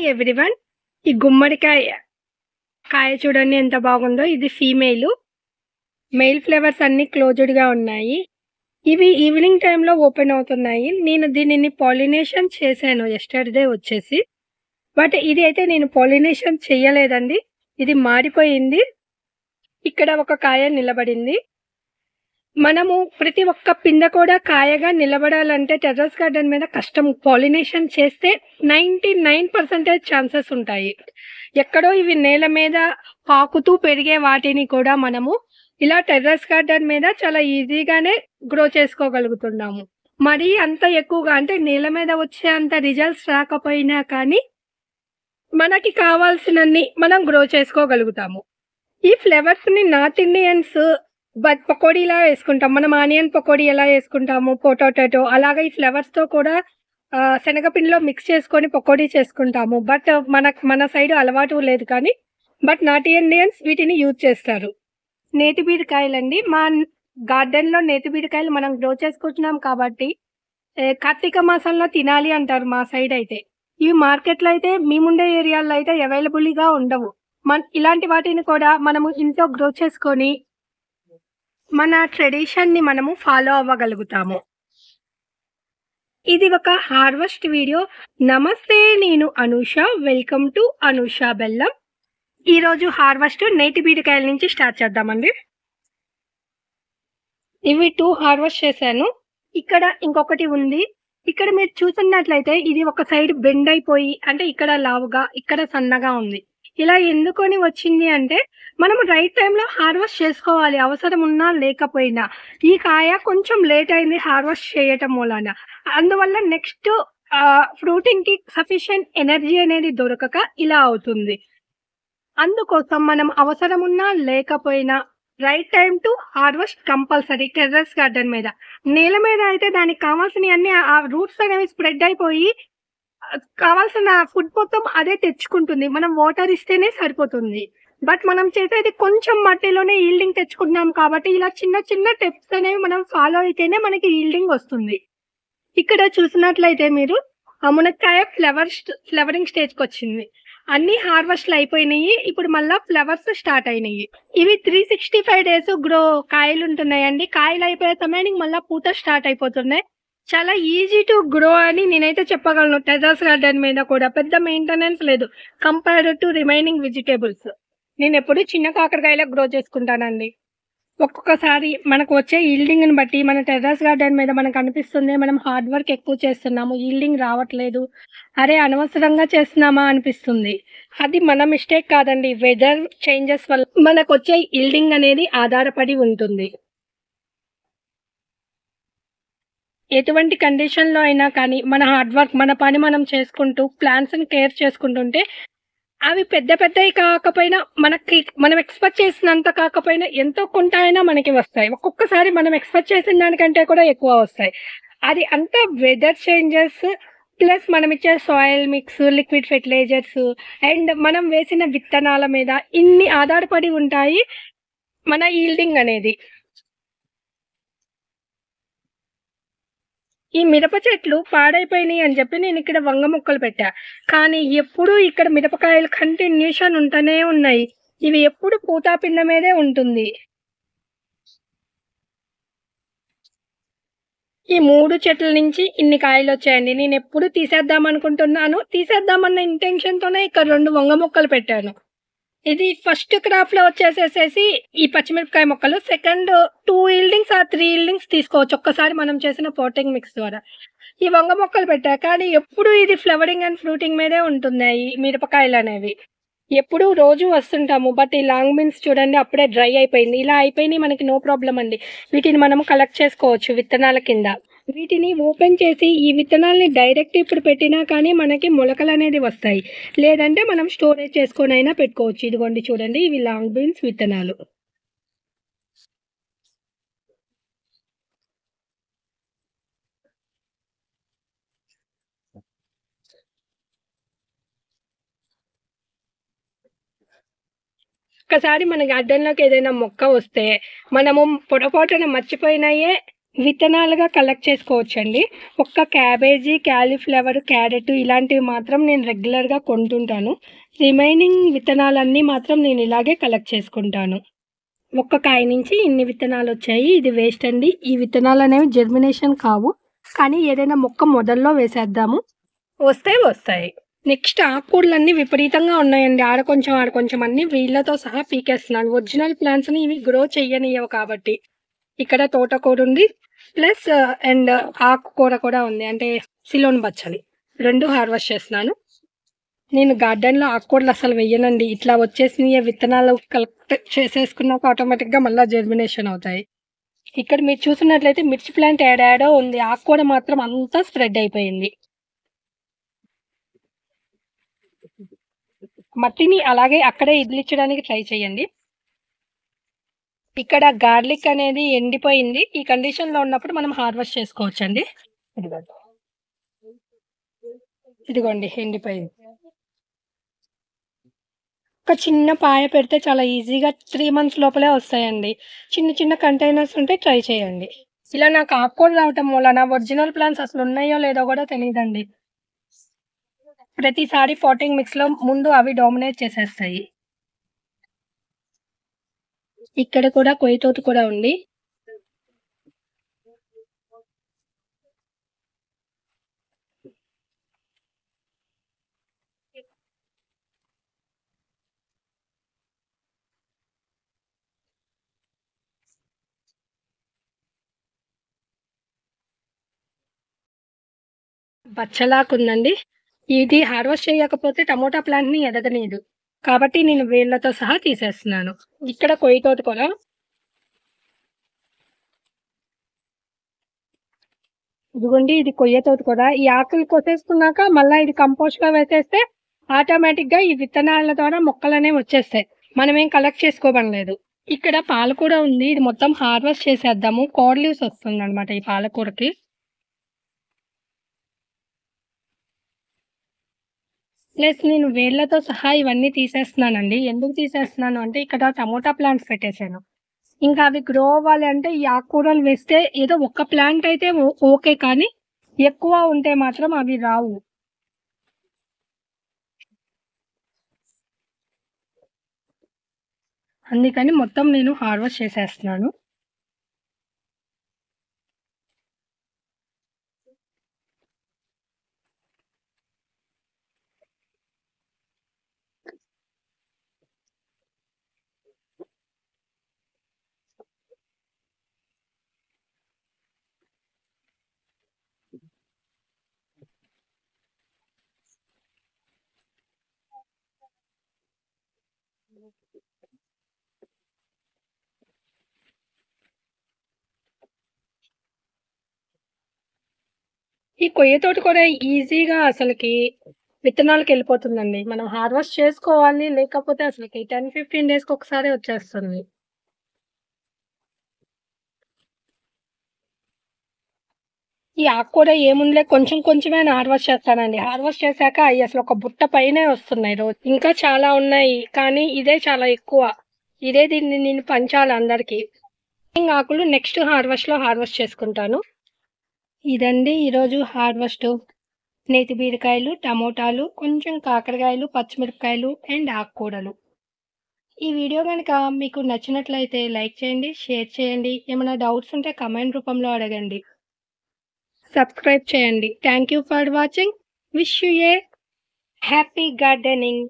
Hi everyone. ఈ గుమ్మడికాయ కాయ చూడండి ఎంత బాగుందో. ఇది ఫీమేల్. మెయిల్ ఫ్లేవర్స్ అన్ని క్లోజ్డ్గా ఉన్నాయి. ఇవి ఈవినింగ్ టైంలో ఓపెన్ అవుతున్నాయి. నేను దీనిని పాలినేషన్ చేశాను ఎస్టర్డే వచ్చేసి. బట్ ఇది అయితే నేను పాలినేషన్ చెయ్యలేదండి. ఇది మాడిపోయింది. ఇక్కడ ఒక కాయ నిలబడింది. మనము ప్రతి ఒక్క పిందె కూడా కాయగా నిలబడాలంటే టెర్రస్ గార్డెన్ మీద కష్టం. పాలినేషన్ చేస్తే 99% ఛాన్సెస్ ఉంటాయి. ఎక్కడో ఇవి నేల మీద పాకుతూ పెరిగే వాటిని కూడా మనము ఇలా టెర్రస్ గార్డెన్ మీద చాలా ఈజీగానే గ్రో చేసుకోగలుగుతున్నాము. మరీ అంత ఎక్కువగా అంటే నేల మీద వచ్చే అంత రిజల్ట్స్ రాకపోయినా కానీ మనకి కావాల్సినన్ని మనం గ్రో చేసుకోగలుగుతాము. ఈ ఫ్లేవర్స్ని నార్త్ ఇండియన్స్ పకోడీలా వేసుకుంటాం. మనం ఆనియన్ పకోడీ ఎలా వేసుకుంటాము, పొటాటో అలాగే ఈ ఫ్లేవర్స్తో కూడా శనగపిండిలో మిక్స్ చేసుకొని పకోడీ చేసుకుంటాము. బట్ మన సైడ్ అలవాటు లేదు కానీ బట్ నార్త్ ఇండియన్స్ వీటిని యూజ్ చేస్తారు. నేతి బీరకాయలండి. మా గార్డెన్లో నేతి బీరకాయలు మనం గ్రో చేసుకుంటున్నాం కాబట్టి కార్తీక మాసంలో తినాలి అంటారు మా సైడ్ అయితే. ఇవి మార్కెట్లో అయితే మేముండే ఏరియాలో అయితే అవైలబుల్గా ఉండవు. ఇలాంటి వాటిని కూడా మనము ఇంట్లో గ్రో చేసుకొని మన ట్రెడిషన్ని మనము ఫాలో అవ్వగలుగుతాము. ఇది ఒక హార్వెస్ట్ వీడియో. నమస్తే, నేను అనూష. వెల్కమ్ టు అనూష బెల్లం. ఈరోజు హార్వెస్ట్ నేతి బీరకాయల నుంచి స్టార్ట్ చేద్దామండి. ఇవి 2 హార్వెస్ట్ చేశాను. ఇక్కడ ఇంకొకటి ఉంది. ఇక్కడ మీరు చూస్తున్నట్లయితే ఇది ఒక సైడ్ బెండ్ అయిపోయి అంటే ఇక్కడ లావుగా ఇక్కడ సన్నగా ఉంది. ఇలా ఎందుకొని వచ్చింది అంటే మనం రైట్ టైంలో హార్వెస్ట్ చేసుకోవాలి, అవసరం ఉన్నా లేకపోయినా. ఈ కాయ కొంచెం లేట్ అయింది హార్వెస్ట్ చేయటం మూలాన. అందువల్ల నెక్స్ట్ ఫ్రూటింగ్కి సఫిషియెంట్ ఎనర్జీ అనేది దొరకక ఇలా అవుతుంది. అందుకోసం మనం అవసరం ఉన్నా లేకపోయినా right time to harvest compulsory. Terrace garden మీద నేల మీద అయితే దానికి కావాల్సినవి అన్ని ఆ రూట్స్ అనేవి స్ప్రెడ్ అయిపోయి కావాల్సిన ఫుడ్ మొత్తం అదే తెచ్చుకుంటుంది. మనం వాటర్ ఇస్తేనే సరిపోతుంది. బట్ మనం చేసేది కొంచెం మట్టిలోనే ఈల్డింగ్ తెచ్చుకుంటున్నాం కాబట్టి ఇలా చిన్న చిన్న టిప్స్ అనేవి మనం ఫాలో అయితేనే మనకి ఈల్డింగ్ వస్తుంది. ఇక్కడ చూసినట్లయితే మీరు ఆ మునక్కాయ ఫ్లవరింగ్ స్టేజ్కి వచ్చింది. అన్ని హార్వెస్ట్లు అయిపోయినాయి. ఇప్పుడు మళ్ళీ ఫ్లవర్స్ స్టార్ట్ అయినాయి. ఇవి 365 days గ్రో కాయలు ఉంటున్నాయండి. కాయలు అయిపోయే సమయానికి మళ్ళీ పూత స్టార్ట్ అయిపోతున్నాయి. చాలా ఈజీ టు గ్రో అని నేనైతే చెప్పగలను. టెర్రస్ గార్డెన్ మీద కూడా పెద్ద మెయింటెనెన్స్ లేదు కంపేర్డ్ టు రిమైనింగ్ వెజిటేబుల్స్. నేను ఎప్పుడు చిన్న కాకరకాయలా గ్రో చేసుకుంటానండి. ఒక్కొక్కసారి మనకు వచ్చే ఈల్డింగ్ని బట్టి మన టెర్రస్ గార్డెన్ మీద మనకు అనిపిస్తుంది మనం హార్డ్ వర్క్ ఎక్కువ చేస్తున్నాము, ఈల్డింగ్ రావట్లేదు, అరే అనవసరంగా చేస్తున్నామా అనిపిస్తుంది. అది మన మిస్టేక్ కాదండి. వెదర్ చేంజెస్ వల్ల మనకు వచ్చే ఈల్డింగ్ అనేది ఆధారపడి ఉంటుంది. ఎటువంటి కండిషన్లో అయినా కానీ మన హార్డ్ వర్క్ మన పని మనం చేసుకుంటూ ప్లాంట్స్ని కేర్ చేసుకుంటుంటే అవి పెద్దవి కాకపోయినా మనం ఎక్స్పెక్ట్ చేసినంత కాకపోయినా ఎంతో కొంత అయినా మనకి వస్తాయి. ఒక్కొక్కసారి మనం ఎక్స్పెక్ట్ చేసిన దానికంటే కూడా ఎక్కువ వస్తాయి. అది అంతా వెదర్ చేంజెస్ ప్లస్ మనం ఇచ్చే soil mix, liquid fertilisers and మనం వేసిన విత్తనాల మీద ఇన్ని ఆధారపడి ఉంటాయి మన ఈల్డింగ్ అనేది. ఈ మిరప చెట్లు పాడైపోయినాయి అని చెప్పి నేను ఇక్కడ వంగ మొక్కలు పెట్టా. కానీ ఎప్పుడు ఇక్కడ మిరపకాయలు కంటిన్యూషన్ ఉంటూనే ఉన్నాయి. ఇవి ఎప్పుడు పూతాపిండ మీదే ఉంటుంది. ఈ 3 చెట్ల నుంచి ఇన్ని కాయలు వచ్చాయండి. నేను ఎప్పుడు తీసేద్దాం అనుకుంటున్నాను. తీసేద్దామన్న ఇంటెన్షన్తోనే ఇక్కడ 2 వంగ మొక్కలు పెట్టాను. ఇది ఫస్ట్ క్రాప్లో వచ్చేసేసి ఈ పచ్చిమిరపకాయ మొక్కలు. సెకండ్ 2 ఈల్డింగ్స్ ఆ 3 ఈల్డింగ్స్ తీసుకోవచ్చు ఒక్కసారి మనం చేసిన పోటింగ్ మిక్స్ ద్వారా. ఈ వంగ మొక్కలు పెట్టా కానీ ఎప్పుడు ఇది ఫ్లవరింగ్ అండ్ ఫ్రూటింగ్ మీదే ఉంటున్నాయి మిరపకాయలు అనేవి. ఎప్పుడు రోజు వస్తుంటాము. బట్ ఈ లాంగ్ బీన్స్ చూడండి అప్పుడే డ్రై అయిపోయింది. ఇలా అయిపోయినాయి మనకి నో ప్రాబ్లం అండి. వీటిని మనము కలెక్ట్ చేసుకోవచ్చు విత్తనాల కింద. వీటిని ఓపెన్ చేసి ఈ విత్తనాలని డైరెక్ట్ ఇప్పుడు పెట్టినా కానీ మనకి మొలకలు అనేది వస్తాయి. లేదంటే మనం స్టోరేజ్ చేసుకొని అయినా పెట్టుకోవచ్చు. ఇదిగోండి చూడండి, ఇవి లాంగ్ బీన్స్ విత్తనాలు. ఒక్కసారి మన గార్డెన్లోకి ఏదైనా మొక్క వస్తే మనము పొరపాటున మర్చిపోయినాయే విత్తనాలుగా కలెక్ట్ చేసుకోవచ్చండి. ఒక్క క్యాబేజీ, క్యాలీఫ్లవర్, క్యారెట్ ఇలాంటివి మాత్రం నేను రెగ్యులర్‌గా కొంటుంటాను. రిమైనింగ్ విత్తనాలన్నీ మాత్రం నేను ఇలాగే కలెక్ట్ చేసుకుంటాను. ఒక్క కాయ నుంచి ఇన్ని విత్తనాలొచ్చాయి. ఇది వేస్ట్ అండి. ఈ విత్తనాలనేవి జెర్మినేషన్ కావు. కానీ ఏదైనా మొక్క మొదల్లో వేసేద్దాము. వస్తే వస్తాయి. నెక్స్ట్ ఆకుకూరలన్నీ విపరీతంగా ఉన్నాయండి. ఆడ కొంచెం, ఆడ కొంచెం అన్నీ వీళ్ళతో సహా పీకేస్తున్నాను. ఒరిజినల్ ప్లాంట్స్‌ని ఇవి గ్రో చెయ్యనియ్యవు కాబట్టి. ఇక్కడ తోటకూర ఉంది. ప్లస్ అండ్ ఆకుకూర కూడా ఉంది. అంటే సిలోన్ బచ్చలి. 2 హార్వెస్ట్ చేస్తున్నాను. నేను గార్డెన్‌లో ఆకుకూరలు అసలు వెయ్యనండి. ఇట్లా వచ్చేసినయే విత్తనాలు కలెక్ట్ చేసేసుకున్నాక ఆటోమేటిక్‌గా మళ్ళా జెర్మినేషన్ అవుతాయి. ఇక్కడ మీరు చూస్తున్నట్లయితే మిర్చి ప్లాంట్ ఏడాడో ఉంది. ఆకుకూర మాత్రం అంతా స్ప్రెడ్ అయిపోయింది. మట్టిని అలాగే అక్కడే ఇదిలిచ్చడానికి ట్రై చేయండి. ఇక్కడ గార్లిక్ అనేది ఎండిపోయింది. ఈ కండిషన్‌లో ఉన్నప్పుడు మనం హార్వెస్ట్ చేసుకోవచ్చండి. ఇదిగోండి. ఇదిగోండి ఎండిపోయింది. ఒక చిన్న పాయ పెడితే చాలా ఈజీగా 3 మంత్స్ లోపలే వస్తాయండి. చిన్న చిన్న కంటైనర్స్ ఉంటే ట్రై చేయండి. ఇలా నాకు ఆకుకూరలు రావటం వలన ఒరిజినల్ ప్లాంట్స్ అసలు ఉన్నాయో లేదో కూడా తెలీదండి. ప్రతిసారి పాటింగ్ మిక్స్‌లో ముందు అవి డామినేట్ చేసేస్తాయి. ఇక్కడ కూడా కొయ్యతోట కూడా ఉంది. బచ్చలాకుందండి. ఇది హార్వెస్ట్ చేయకపోతే టమోటా ప్లాంట్‌ని ఎదగనీయదు. కాబట్టి నేను వేళ్ళతో సహా తీసేస్తున్నాను. ఇక్కడ కొయ్యతోట కూడా ఇదిగోండి ఇది కొయ్యతోట కూడా. ఈ ఆకులు కోసేసుకున్నాక మళ్ళా ఇది కంపోస్ట్‌గా వేసేస్తే ఆటోమేటిక్‌గా ఈ విత్తనాల ద్వారా మొక్కలనేవి వచ్చేస్తాయి. మనమేం కలెక్ట్ చేసుకోవనలేదు. ఇక్కడ పాలకూర ఉంది. ఇది మొత్తం హార్వెస్ట్ చేసేద్దాము. కోడ్ లీవ్స్ వస్తుందనమాట ఈ పాలకూరకి. ప్లస్ నేను వేళ్ళతో సహా ఇవన్నీ తీసేస్తున్నానండి. ఎందుకు తీసేస్తున్నాను అంటే ఇక్కడ టమోటా ప్లాంట్స్ పెట్టేసాను. ఇంకా అవి గ్రో అవ్వాలి అంటే ఈ ఆకుకూరలు వేస్తే ఏదో ఒక్క ప్లాంట్ అయితే ఓకే. కానీ ఎక్కువ ఉంటే మాత్రం అవి రావు. అందుకని మొత్తం నేను హార్వెస్ట్ చేసేస్తున్నాను. ఈ కొయ్యతోట కూడా ఈజీగా అసలకి విత్తనాలకెళ్ళిపోతుందండి. మనం హార్వెస్ట్ చేసుకోవాలి. లేకపోతే అసలకి 10, 15 డేస్‌కి ఒకసారి వచ్చేస్తుంది. ఈ ఆకుకూర ఏముందిలే కొంచెం కొంచెమే హార్వెస్ట్ చేస్తానండి. హార్వెస్ట్ చేశాక అయి అసలు ఒక బుట్ట పైనే వస్తున్నాయి రోజు. ఇంకా చాలా ఉన్నాయి. కానీ ఇదే చాలా ఎక్కువ. ఇదే దీన్ని నేను పంచాలి అందరికి. ఆకులు నెక్స్ట్ హార్వెస్ట్‌లో హార్వెస్ట్ చేసుకుంటాను. ఇదండి ఈరోజు హార్వెస్ట్. నేతి బీరకాయలు, టమోటాలు, కొంచెం కాకరకాయలు, పచ్చిమిరపకాయలు అండ్ ఆకుకూరలు. ఈ వీడియో గనుక మీకు నచ్చినట్లయితే లైక్ చేయండి, షేర్ చేయండి. ఏమైనా డౌట్స్ ఉంటే కామెంట్ రూపంలో అడగండి. సబ్స్క్రైబ్ చేయండి. Thank you for watching. Wish you A happy gardening.